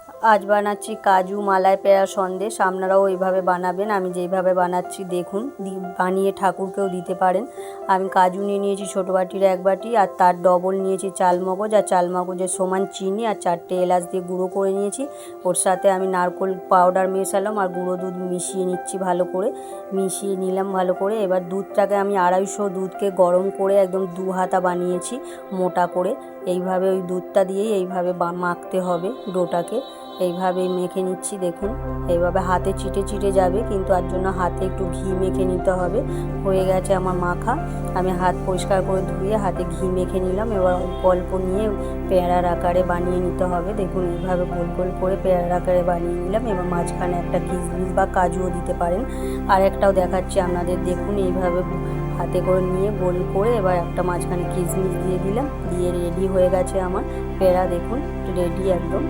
আজ বানাচ্ছি কাজু মালাই পেড়া সন্দেশ। আপনারাও এইভাবে বানাবেন, আমি যেইভাবে বানাচ্ছি দেখুন, বানিয়ে ঠাকুরকেও দিতে পারেন। আমি কাজু নিয়ে নিয়েছি ছোটো বাটির 1 বাটি, আর তার ডবল নিয়েছি চালমগজ, আর চালমগজের সমান চিনি আর 4টে এলাচ দিয়ে গুঁড়ো করে নিয়েছি। ওর সাথে আমি নারকেল পাউডার মেশালাম আর গুঁড়ো দুধ মিশিয়ে নিচ্ছি, ভালো করে মিশিয়ে নিলাম ভালো করে। এবার দুধটাকে আমি 250 দুধকে গরম করে একদম 2 হাতা বানিয়েছি মোটা করে। এইভাবে ওই দুধটা দিয়েই এইভাবে মাখতে হবে ডোটাকে। এইভাবেই মেখে নিচ্ছি দেখুন, এইভাবে হাতে চিটে চিটে যাবে, কিন্তু তার জন্য হাতে একটু ঘি মেখে নিতে হবে। হয়ে গেছে আমার মাখা, আমি হাত পরিষ্কার করে ধুয়ে হাতে ঘি মেখে নিলাম। এবার অল্প অল্প নিয়ে পেয়ারার আকারে বানিয়ে নিতে হবে। দেখুন এইভাবে গোল গোল করে পেয়ারার আকারে বানিয়ে নিলাম। এবার মাঝখানে একটা কিশমিশ বা কাজুও দিতে পারেন। আর একটাও দেখাচ্ছি আপনাদের, দেখুন এইভাবে হাতে করে নিয়ে গোল করে এবার একটা মাঝখানে কিশমিশ দিয়ে দিলাম, দিয়ে রেডি হয়ে গেছে আমার পেয়ারা। দেখুন রেডি একদম।